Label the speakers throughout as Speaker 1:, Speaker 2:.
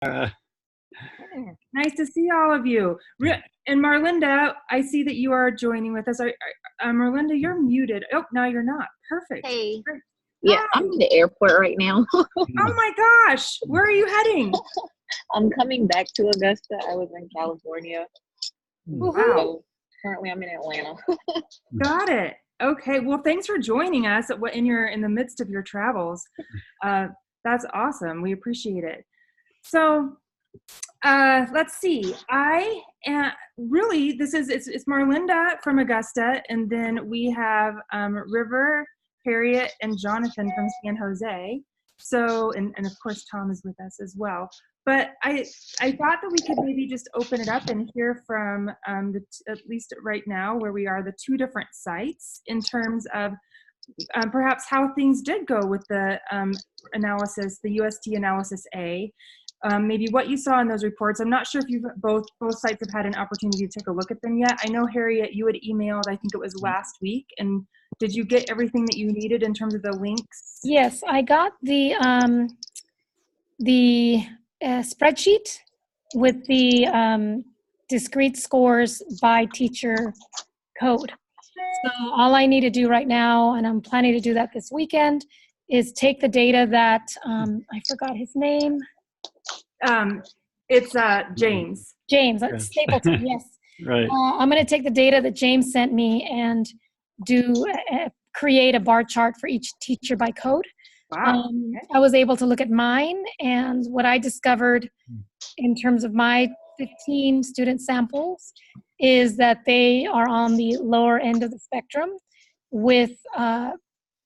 Speaker 1: Uh,
Speaker 2: Nice to see all of you. And Marlinda, I see that you are joining with us. Marlinda, you're muted. Oh, no, you're not. Perfect.
Speaker 3: Hey.
Speaker 2: Great.
Speaker 3: Yeah,
Speaker 2: Hi.
Speaker 3: I'm in the airport right now.
Speaker 2: Oh my gosh. Where are you heading?
Speaker 3: I'm coming back to Augusta. I was in California.
Speaker 2: Wow.
Speaker 3: So currently I'm in Atlanta.
Speaker 2: Got it. Okay. Well, thanks for joining us in the midst of your travels. That's awesome. We appreciate it. So let's see. It's Marlinda from Augusta, and then we have River, Harriet, and Jonathan from San Jose. So, and of course Tom is with us as well. But I thought that we could maybe just open it up and hear from at least right now where we are, the two different sites in terms of perhaps how things did go with the analysis, the UST analysis A. Maybe what you saw in those reports. I'm not sure if both sites have had an opportunity to take a look at them yet. I know, Harriet, you had emailed, I think it was last week, and did you get everything that you needed in terms of the links?
Speaker 4: Yes, I got the spreadsheet with the discrete scores by teacher code. So all I need to do right now, and I'm planning to do that this weekend, is take the data that, I forgot his name.
Speaker 2: It's James.
Speaker 4: James, Stapleton, yes.
Speaker 1: right.
Speaker 4: I'm going to take the data that James sent me and create a bar chart for each teacher by code.
Speaker 2: Wow. Okay.
Speaker 4: I was able to look at mine, and what I discovered in terms of my 15 student samples is that they are on the lower end of the spectrum with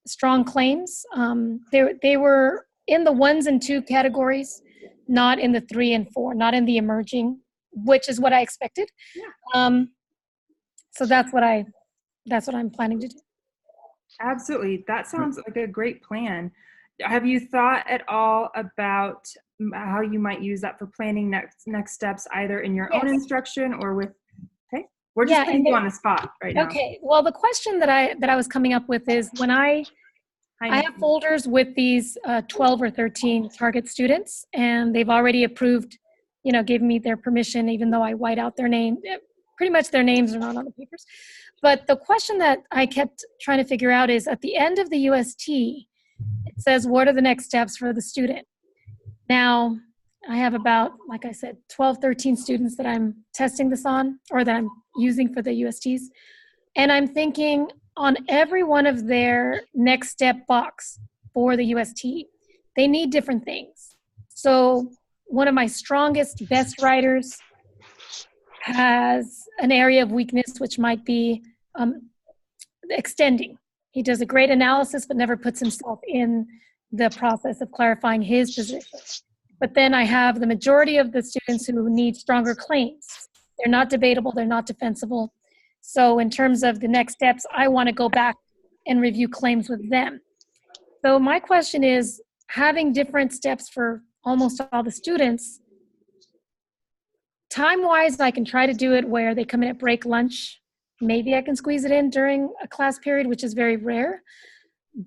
Speaker 4: strong claims. They were in the 1s and 2 categories, not in the 3 and 4, not in the emerging, which is what I expected.
Speaker 2: Yeah.
Speaker 4: So that's what I'm planning to do.
Speaker 2: Absolutely. That sounds like a great plan. Have you thought at all about how you might use that for planning next steps, either in your own instruction or with, okay? We're just putting you on the spot right now.
Speaker 4: Okay. Well, the question that I was coming up with is when I have folders with these 12 or 13 target students, and they've already approved, gave me their permission, even though I white out their name. Pretty much their names are not on the papers. But the question that I kept trying to figure out is at the end of the UST, it says, what are the next steps for the student? Now, I have about, like I said, 12, 13 students that I'm testing this on, or that I'm using for the USTs. And I'm thinking on every one of their next step box for the UST, they need different things. So one of my strongest, best writers has an area of weakness, which might be extending. He does a great analysis, but never puts himself in the process of clarifying his position. But then I have the majority of the students who need stronger claims. They're not debatable, they're not defensible. So in terms of the next steps, I want to go back and review claims with them. So my question is, having different steps for almost all the students, time-wise, I can try to do it where they come in at break lunch. Maybe I can squeeze it in during a class period, which is very rare.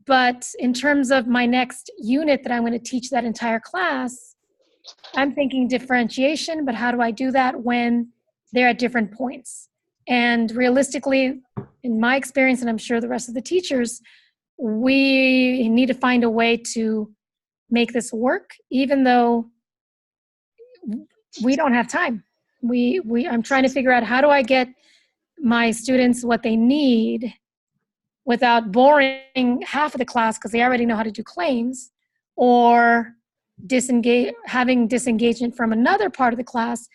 Speaker 4: But in terms of my next unit that I'm going to teach that entire class, I'm thinking differentiation, but how do I do that when they're at different points? And realistically, in my experience, and I'm sure the rest of the teachers, we need to find a way to make this work, even though we don't have time. I'm trying to figure out how do I get my students what they need without boring half of the class because they already know how to do claims, or having disengagement from another part of the class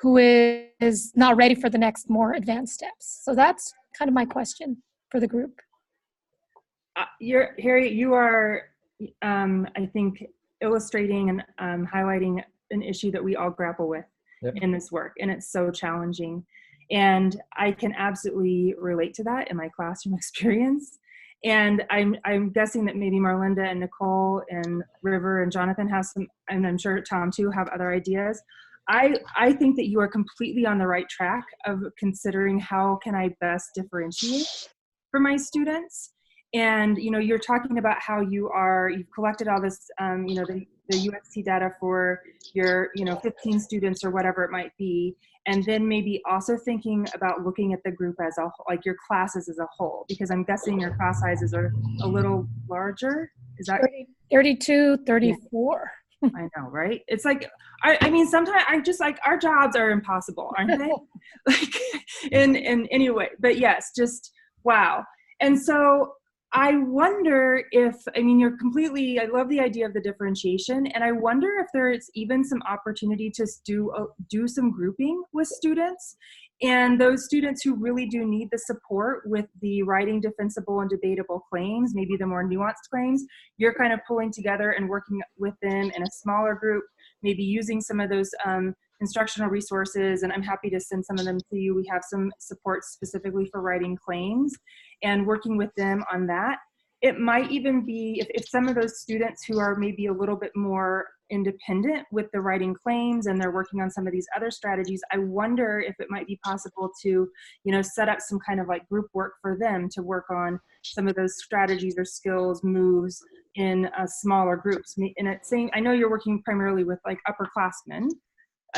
Speaker 4: who is not ready for the next more advanced steps. So that's kind of my question for the group.
Speaker 2: Harriet, you are, I think, illustrating and highlighting an issue that we all grapple with in this work, and it's so challenging. And I can absolutely relate to that in my classroom experience. And I'm guessing that maybe Marlinda and Nicole and River and Jonathan have some, and I'm sure Tom too, have other ideas. I think that you are completely on the right track of considering how can I best differentiate for my students. And, you're talking about how you've collected all this, the UXT data for your, 15 students or whatever it might be. And then maybe also thinking about looking at the group as a whole, like your classes as a whole, because I'm guessing your class sizes are a little larger. Is that
Speaker 4: 32, 34?
Speaker 2: I know, right? It's like, I mean, sometimes I just like, our jobs are impossible, aren't they? Like in any way, but yes, just wow. And so I wonder if, I love the idea of the differentiation, and I wonder if there is even some opportunity to do some grouping with students, and those students who really do need the support with the writing defensible and debatable claims, maybe the more nuanced claims, you're kind of pulling together and working with them in a smaller group, maybe using some of those instructional resources, and I'm happy to send some of them to you. We have some support specifically for writing claims and working with them on that. It might even be, if some of those students who are maybe a little bit more independent with the writing claims and they're working on some of these other strategies, I wonder if it might be possible to, set up some kind of like group work for them to work on some of those strategies or skills, moves in smaller groups. And it's saying, I know you're working primarily with like upperclassmen.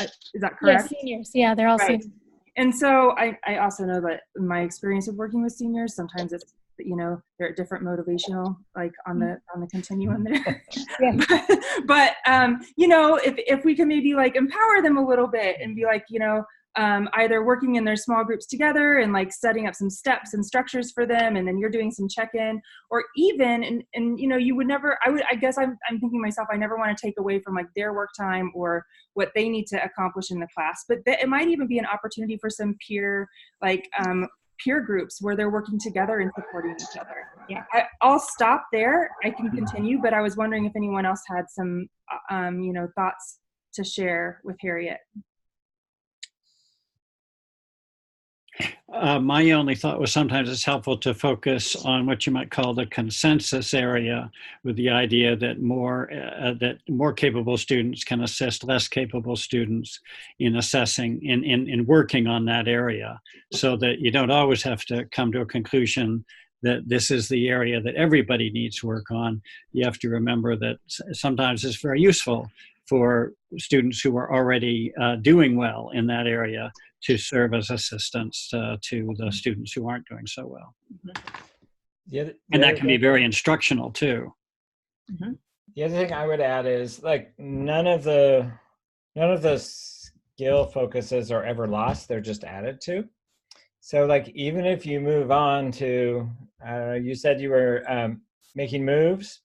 Speaker 2: Is that correct?
Speaker 4: Yeah, seniors. Yeah, they're all
Speaker 2: Right.
Speaker 4: seniors.
Speaker 2: And so I also know that in my experience of working with seniors, sometimes it's, they're at different motivational, like on the continuum there.
Speaker 4: Yeah.
Speaker 2: but if we can maybe like empower them a little bit and be like, either working in their small groups together and like setting up some steps and structures for them, and then you're doing some check-in, or even, and you would never, I guess I'm thinking myself, I never want to take away from like their work time or what they need to accomplish in the class, but it might even be an opportunity for some peer groups where they're working together and supporting each other.
Speaker 4: Yeah.
Speaker 2: I'll stop there. I can continue, but I was wondering if anyone else had some, thoughts to share with Harriet.
Speaker 1: My only thought was sometimes it's helpful to focus on what you might call the consensus area, with the idea that more capable students can assist less capable students in assessing, in working on that area, so that you don't always have to come to a conclusion that this is the area that everybody needs work on. You have to remember that sometimes it's very useful for students who are already doing well in that area to serve as assistants to the students who aren't doing so well. And that can be very instructional too.
Speaker 5: Mm-hmm. The other thing I would add is like none of the skill focuses are ever lost, they're just added to. So like even if you move on to, you said you were making moves.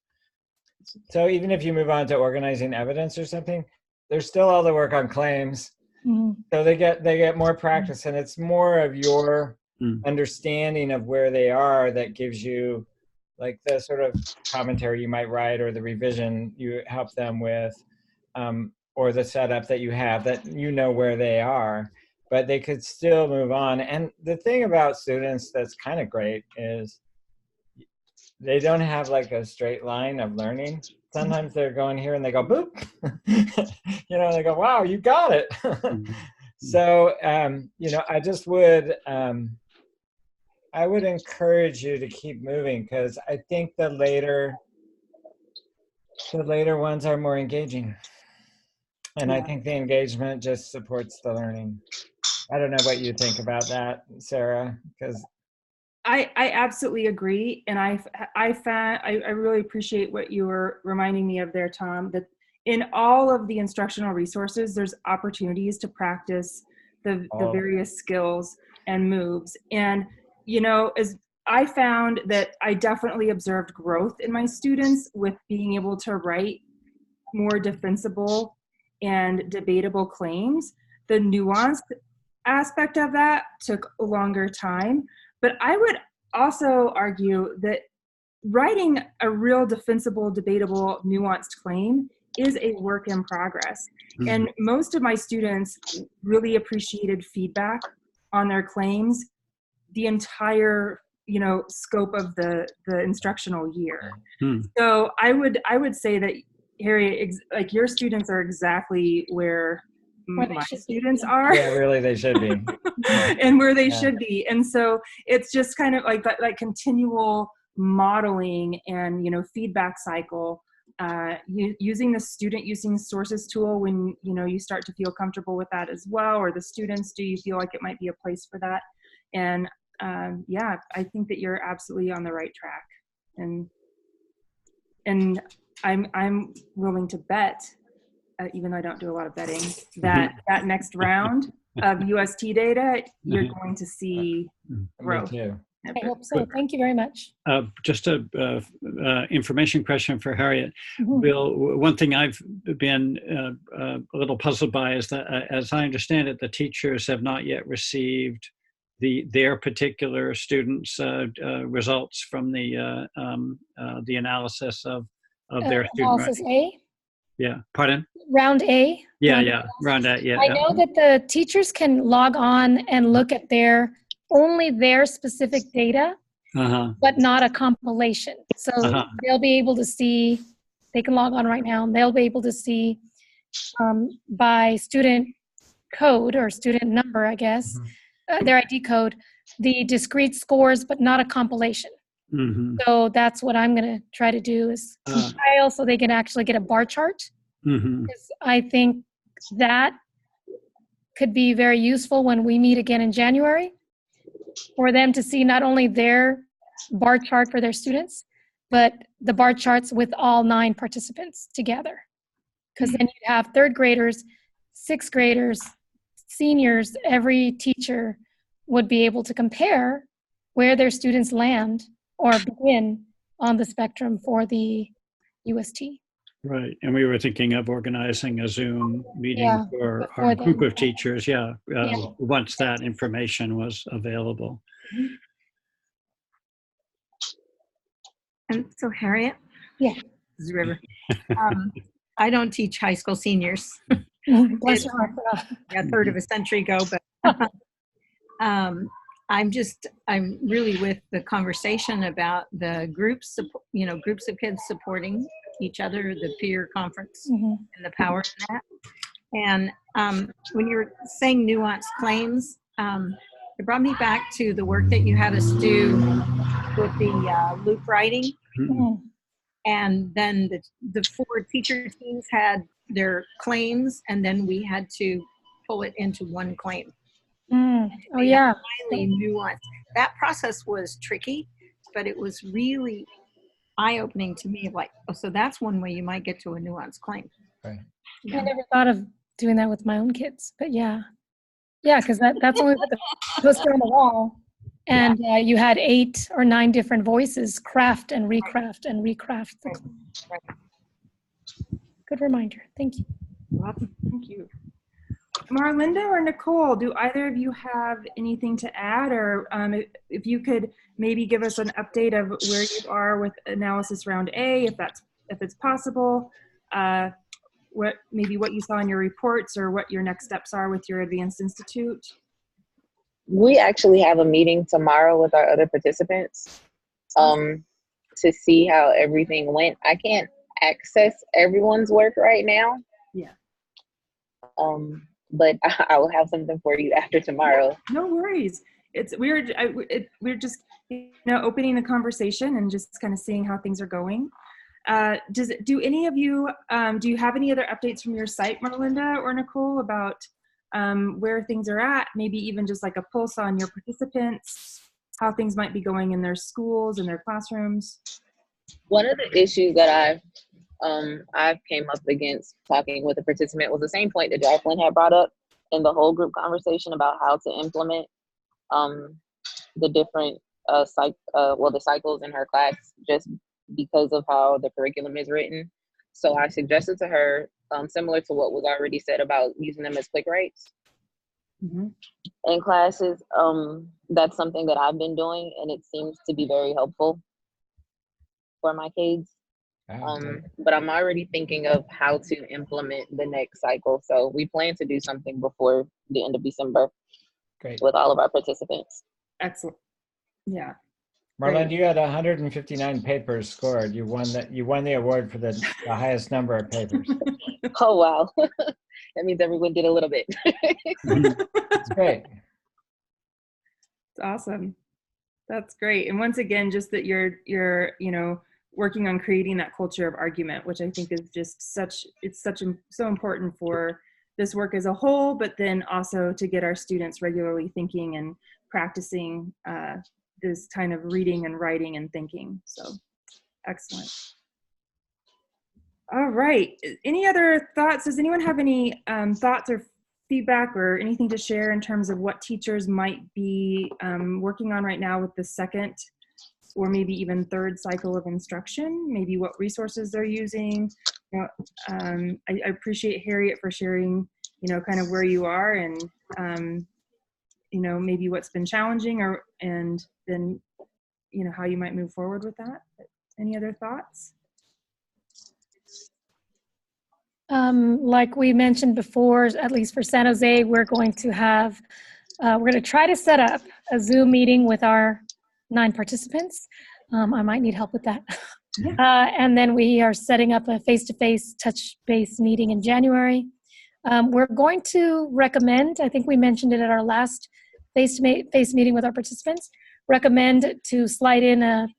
Speaker 5: So even if you move on to organizing evidence or something, there's still all the work on claims. Mm-hmm. So they get more practice, and it's more of your understanding of where they are that gives you like the sort of commentary you might write or the revision you help them with, or the setup that you have that where they are, but they could still move on. And the thing about students that's kind of great is they don't have like a straight line of learning. Sometimes they're going here and they go boop, they go, wow, you got it. So, I just would, I would encourage you to keep moving, because I think the later ones are more engaging. And I think the engagement just supports the learning. I don't know what you think about that, Sarah, because
Speaker 2: I absolutely agree, and I really appreciate what you were reminding me of there, Tom, that in all of the instructional resources, there's opportunities to practice the various skills and moves. And, as I found that I definitely observed growth in my students with being able to write more defensible and debatable claims. The nuanced aspect of that took a longer time. But I would also argue that writing a real defensible, debatable, nuanced claim is a work in progress. Mm-hmm. And most of my students really appreciated feedback on their claims the entire, scope of the instructional year. Mm-hmm. So I would say that, Harriet, like your students are exactly where my students are.
Speaker 5: Yeah, really, they should be.
Speaker 2: And where they should be. And so it's just kind of like that, like continual modeling and, feedback cycle, using the student using sources tool when, you start to feel comfortable with that as well, or the students, do you feel like it might be a place for that? And yeah, I think that you're absolutely on the right track. And I'm willing to bet, even though I don't do a lot of betting, that that next round of UST data, you're going to see growth.
Speaker 5: Me too.
Speaker 4: I hope so. Thank you very much.
Speaker 1: Just a information question for Harriet.
Speaker 4: Mhm.
Speaker 1: Bill, one thing I've been a little puzzled by is that, as I understand it, the teachers have not yet received their particular students' results from the analysis of their student
Speaker 4: Analysis
Speaker 1: writing.
Speaker 4: A,
Speaker 1: Yeah, pardon?
Speaker 4: round A.
Speaker 1: Yeah, round that, yeah.
Speaker 4: I know that the teachers can log on and look at only their specific data, but not a compilation. So they'll be able to see, they can log on right now, and they'll be able to see by student code or student number, I guess, their ID code, the discrete scores, but not a compilation. So that's what I'm going to try to do, is compile so they can actually get a bar chart. Because I think that could be very useful when we meet again in January, for them to see not only their bar chart for their students, but the bar charts with all 9 participants together. Because then you'd have third graders, sixth graders, seniors, every teacher would be able to compare where their students land or begin on the spectrum for the UST.
Speaker 1: Right, and we were thinking of organizing a Zoom meeting for our group of teachers, once that information was available.
Speaker 6: And so Harriet?
Speaker 4: Yeah.
Speaker 6: This is River. I don't teach high school seniors.
Speaker 4: Bless your heart.
Speaker 6: A third of a century ago, but I'm really with the conversation about the groups, groups of kids supporting each other, the peer conference, and the power in that. And when you were saying nuanced claims, it brought me back to the work that you had us do with the loop writing. And then the 4 teacher teams had their claims, and then we had to pull it into one claim.
Speaker 4: Oh, yeah.
Speaker 6: Highly nuanced. That process was tricky, but it was really eye-opening to me. Like, oh, so that's one way you might get to a nuanced claim.
Speaker 5: Right.
Speaker 4: I never thought of doing that with my own kids, but yeah, because that's only with the poster on the wall, and you had 8 or 9 different voices craft and recraft and recraft the claim. Good reminder. Thank you.
Speaker 2: Thank you. Marlinda or Nicole, do either of you have anything to add, or if you could maybe give us an update of where you are with analysis round A, if it's possible, what you saw in your reports, or what your next steps are with your Advanced Institute?
Speaker 3: We actually have a meeting tomorrow with our other participants to see how everything went. I can't access everyone's work right now.
Speaker 2: Yeah.
Speaker 3: But I will have something for you after tomorrow.
Speaker 2: No worries. We're just opening the conversation and just kind of seeing how things are going. Do any of you do you have any other updates from your site, Marlinda or Nicole, about where things are at? Maybe even just like a pulse on your participants, how things might be going in their schools and their classrooms.
Speaker 3: One of the issues that I've came up against talking with a participant was the same point that Jacqueline had brought up in the whole group conversation about how to implement the different the cycles in her class, just because of how the curriculum is written. So I suggested to her, similar to what was already said about using them as quick writes in classes. That's something that I've been doing, and it seems to be very helpful for my kids. But I'm already thinking of how to implement the next cycle. So we plan to do something before the end of December.
Speaker 5: Great.
Speaker 3: With all of our participants.
Speaker 2: Excellent. Yeah.
Speaker 5: Marlene, you had 159 papers scored. You won the award for the highest number of papers.
Speaker 3: Oh, wow. That means everyone did a little bit.
Speaker 5: It's great.
Speaker 2: It's awesome. That's great. And once again, just that you're working on creating that culture of argument, which I think is just so important for this work as a whole, but then also to get our students regularly thinking and practicing this kind of reading and writing and thinking. So excellent. All right. Any other thoughts? Does anyone have any thoughts or feedback or anything to share in terms of what teachers might be working on right now with the second or maybe even third cycle of instruction? Maybe what resources they're using. I appreciate Harriet for sharing, kind of where you are and, maybe what's been challenging and then, how you might move forward with that. Any other thoughts?
Speaker 4: Like we mentioned before, at least for San Jose, we're going to try to set up a Zoom meeting with our 9 participants. I might need help with that. Yeah. And then we are setting up a face-to-face touch-base meeting in January. We're going to recommend, I think we mentioned it at our last face-to-face meeting with our participants, recommend to slide in an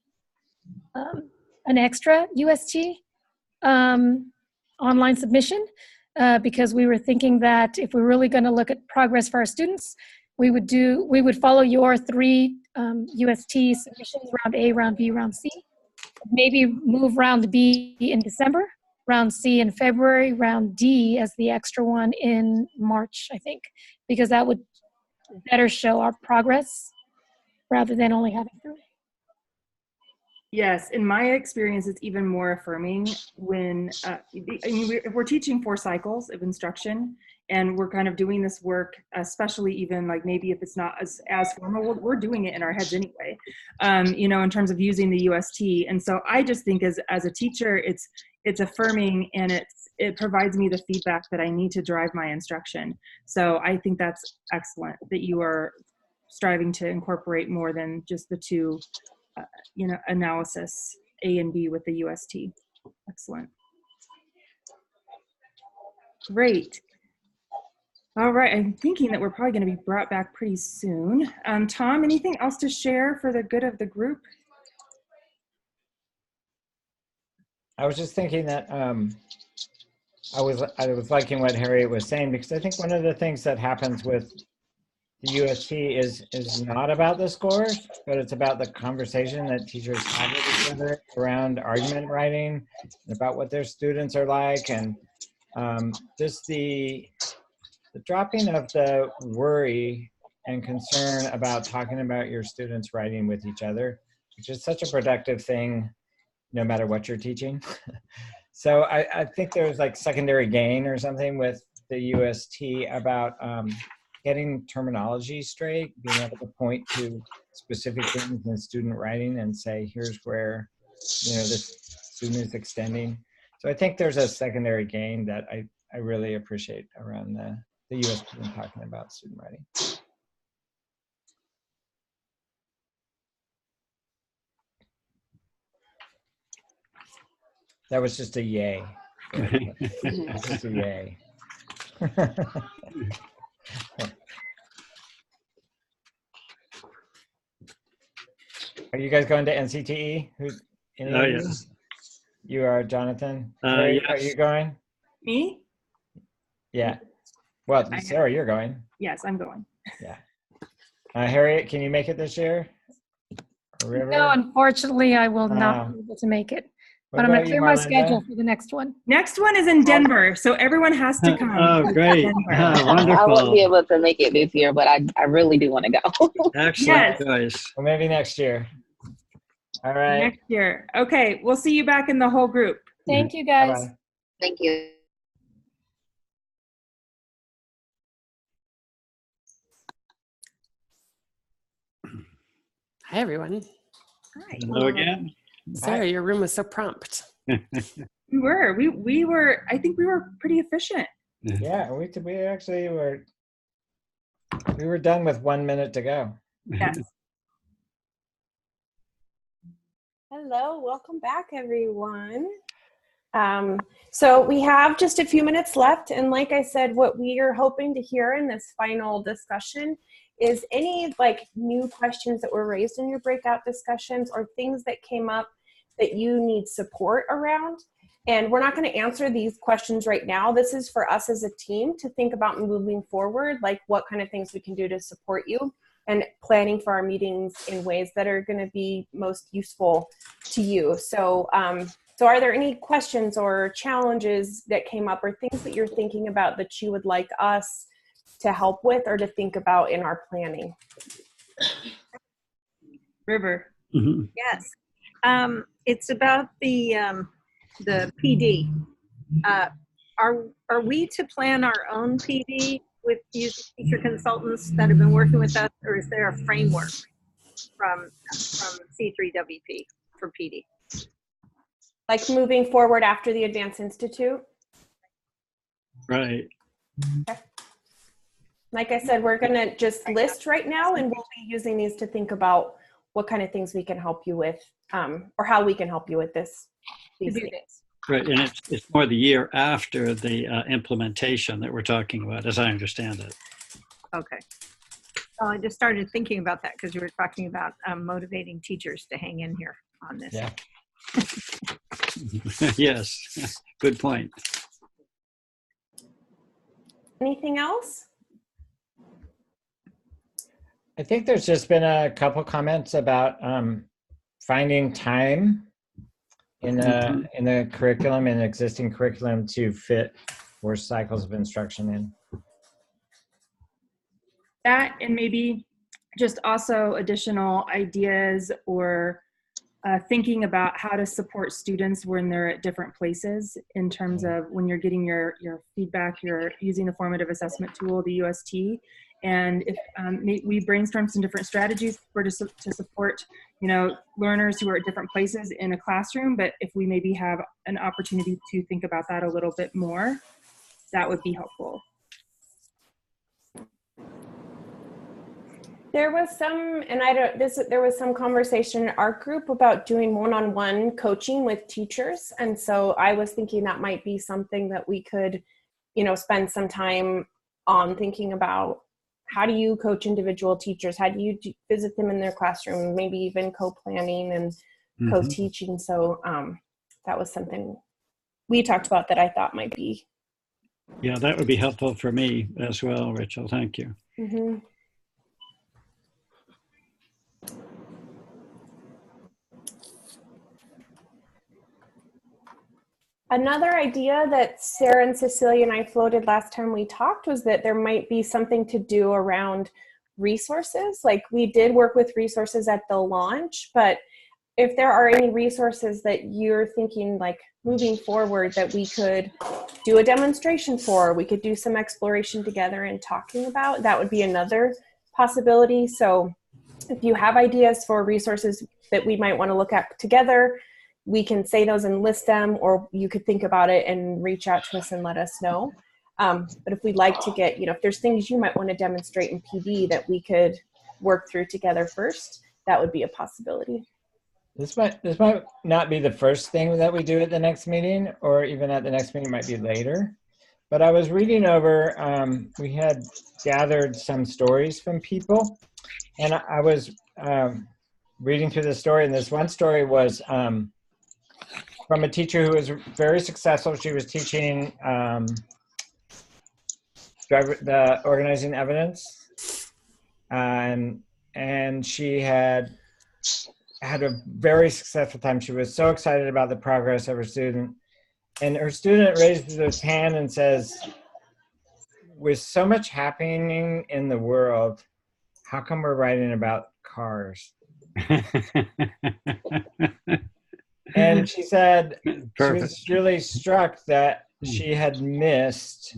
Speaker 4: extra UST online submission because we were thinking that if we're really going to look at progress for our students, we would follow your 3 UST submissions, round A, round B, round C. Maybe move round B in December, round C in February, round D as the extra one in March, I think, because that would better show our progress rather than only having 3.
Speaker 2: Yes, in my experience, it's even more affirming when, we're teaching 4 cycles of instruction, and we're kind of doing this work, especially even like maybe if it's not as formal, we're doing it in our heads anyway, in terms of using the UST. And so I just think as a teacher, it's affirming and it provides me the feedback that I need to drive my instruction. So I think that's excellent that you are striving to incorporate more than just the 2 analysis A and B with the UST. Excellent. Great. All right, I'm thinking that we're probably going to be brought back pretty soon. Tom, anything else to share for the good of the group?
Speaker 5: I was just thinking that I was liking what Harriet was saying, because I think one of the things that happens with the UST is not about the scores, but it's about the conversation that teachers have with each other around argument writing, about what their students are like, and just the dropping of the worry and concern about talking about your students writing with each other, which is such a productive thing no matter what you're teaching. So I think there's like secondary gain or something with the UST about getting terminology straight, being able to point to specific things in student writing and say, here's where, this student is extending. So I think there's a secondary gain that I really appreciate around the UST and talking about student writing. That was just a yay. Just a yay. Are you guys going to NCTE?
Speaker 1: Yes.
Speaker 5: You are, Jonathan?
Speaker 1: Yes.
Speaker 5: Are you going?
Speaker 2: Me?
Speaker 5: Yeah. Well, Sarah, you're going.
Speaker 2: Yes, I'm going.
Speaker 5: Yeah. Harriet, can you make it this year?
Speaker 4: No, unfortunately, I will not be able to make it. But I'm going to clear my schedule for the next one.
Speaker 2: Next one is in Denver, so everyone has to come.
Speaker 1: Oh, great. Wonderful.
Speaker 3: I won't be able to make it this year, but I really do want to go.
Speaker 1: Excellent choice.
Speaker 5: Well, maybe next year. All right.
Speaker 2: Next year. Okay, we'll see you back in the whole group.
Speaker 4: Thank you, guys.
Speaker 5: Bye-bye.
Speaker 3: Thank you.
Speaker 7: Hi, everyone.
Speaker 2: Hi.
Speaker 1: Hello again.
Speaker 7: Sarah, your room was so prompt.
Speaker 2: We were, I think we were pretty efficient.
Speaker 5: Yeah, we actually were done with 1 minute to go.
Speaker 2: Yes.
Speaker 8: Hello, welcome back, everyone. So we have just a few minutes left, and like I said, what we are hoping to hear in this final discussion is any like new questions that were raised in your breakout discussions or things that came up that you need support around. And we're not going to answer these questions right now. This is for us as a team to think about moving forward, like what kind of things we can do to support you and planning for our meetings in ways that are going to be most useful to you. So, so are there any questions or challenges that came up or things that you're thinking about that you would like us to help with or to think about in our planning?
Speaker 6: River.
Speaker 1: Mhm.
Speaker 6: Yes. It's about the PD. Are we to plan our own PD with using teacher consultants that have been working with us, or is there a framework from C3WP for PD?
Speaker 8: Like moving forward after the Advanced Institute?
Speaker 1: Right.
Speaker 8: Okay. Like I said, we're going to just list right now, and we'll be using these to think about what kind of things we can help you with, or how we can help you with this. These things.
Speaker 1: Right, and it's more the year after the implementation that we're talking about, as I understand it.
Speaker 6: Okay. Well, I just started thinking about that because you were talking about motivating teachers to hang in here on this.
Speaker 5: Yeah.
Speaker 1: Yes, good point.
Speaker 8: Anything else?
Speaker 5: I think there's just been a couple comments about finding time in the curriculum and existing curriculum to fit more cycles of instruction in.
Speaker 2: That, and maybe just also additional ideas or thinking about how to support students when they're at different places in terms of when you're getting your feedback, you're using the formative assessment tool, the UST, and if we brainstorm some different strategies to support, you know, learners who are at different places in a classroom, but if we maybe have an opportunity to think about that a little bit more, that would be helpful.
Speaker 8: There was some, and there was some conversation in our group about doing one-on-one coaching with teachers. And so I was thinking that might be something that we could, you know, spend some time on thinking about. How do you coach individual teachers? How do you visit them in their classroom? Maybe even co-planning and co-teaching. So that was something we talked about that I thought might be.
Speaker 1: Yeah, that would be helpful for me as well, Rachel. Thank you.
Speaker 8: Mm-hmm. Another idea that Sarah and Cecilia and I floated last time we talked was that there might be something to do around resources. Like we did work with resources at the launch, but if there are any resources that you're thinking like moving forward that we could do a demonstration for, we could do some exploration together and talking about, that would be another possibility. So if you have ideas for resources that we might want to look at together, we can say those and list them, or you could think about it and reach out to us and let us know. But if we'd like to get, you know, if there's things you might want to demonstrate in PD that we could work through together first, that would be a possibility.
Speaker 5: This might not be the first thing that we do at the next meeting, or even at the next meeting, might be later. But I was reading over, we had gathered some stories from people, and I was reading through the story, and this one story was from a teacher who was very successful. She was teaching the organizing evidence, and she had a very successful time. She was so excited about the progress of her student, and her student raises his hand and says, "With so much happening in the world, how come we're writing about cars?" And she said she was really struck that she had missed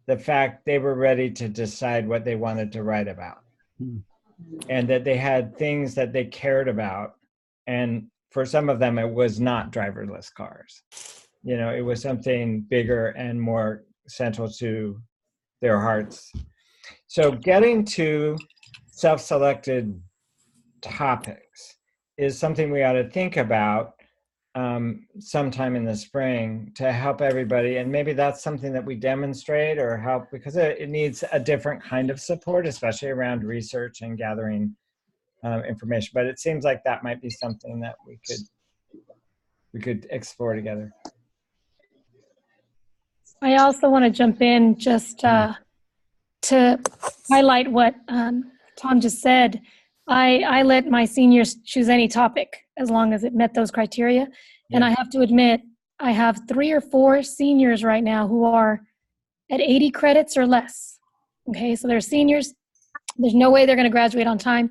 Speaker 5: the fact they were ready to decide what they wanted to write about, and that they had things that they cared about. And for some of them, it was not driverless cars. You know, it was something bigger and more central to their hearts. So getting to self-selected topics is something we ought to think about. sometime in the spring to help everybody. And maybe that's something that we demonstrate or help, because it needs a different kind of support, especially around research and gathering information. But it seems like that might be something that we could explore together.
Speaker 4: I also want to jump in just to highlight what Tom just said. I let my seniors choose any topic as long as it met those criteria. Yeah. And I have to admit, I have 3 or 4 seniors right now who are at 80 credits or less. Okay, so they're seniors. There's no way they're going to graduate on time.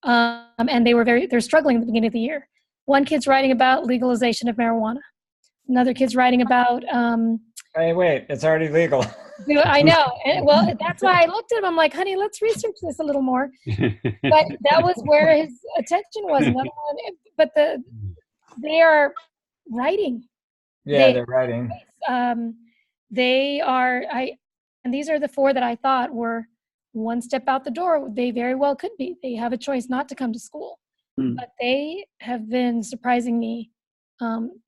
Speaker 4: And they're struggling at the beginning of the year. One kid's writing about legalization of marijuana. Another kid's writing about
Speaker 5: hey, wait, it's already legal.
Speaker 4: I know. Well, that's why I looked at him. I'm like, honey, let's research this a little more. But that was where his attention was. But they are writing.
Speaker 5: Yeah, they're writing.
Speaker 4: They are. And these are the 4 that I thought were one step out the door. They very well could be. They have a choice not to come to school, but they have been surprising me.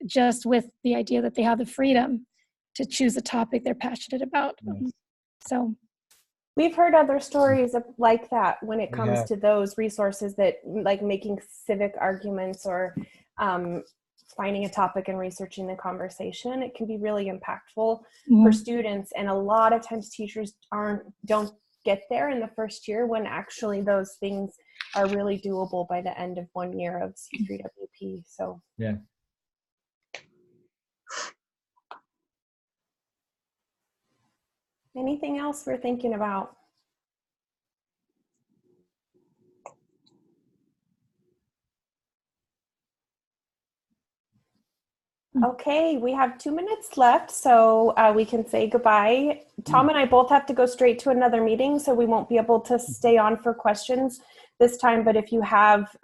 Speaker 4: Just with the idea that they have the freedom to choose a topic they're passionate about. So
Speaker 8: we've heard other stories like that when it comes to those resources that, like, making civic arguments or finding a topic and researching the conversation. It can be really impactful for students, and a lot of times teachers don't get there in the first year, when actually those things are really doable by the end of 1 year of C3WP. So
Speaker 5: yeah.
Speaker 8: Anything else we're thinking about? Okay, we have 2 minutes left, so we can say goodbye. Tom and I both have to go straight to another meeting, so we won't be able to stay on for questions this time. But if you have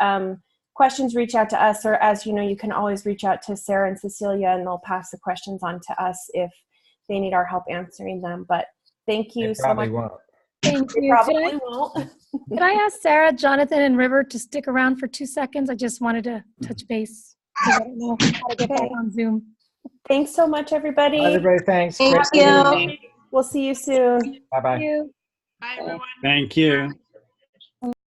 Speaker 8: questions, reach out to us, or as you know, you can always reach out to Sarah and Cecilia, and they'll pass the questions on to us if they need our help answering them. But thank you so much.
Speaker 5: Won't.
Speaker 4: Thank you.
Speaker 8: Probably won't.
Speaker 4: Could I ask Sarah, Jonathan, and River to stick around for 2 seconds? I just wanted to touch base. I don't know how to get back on Zoom.
Speaker 8: Thanks so much, everybody.
Speaker 5: Everybody, thanks.
Speaker 3: Thank you.
Speaker 8: We'll see you soon.
Speaker 5: Bye-bye.
Speaker 4: Thank you.
Speaker 1: Bye, everyone. Thank you.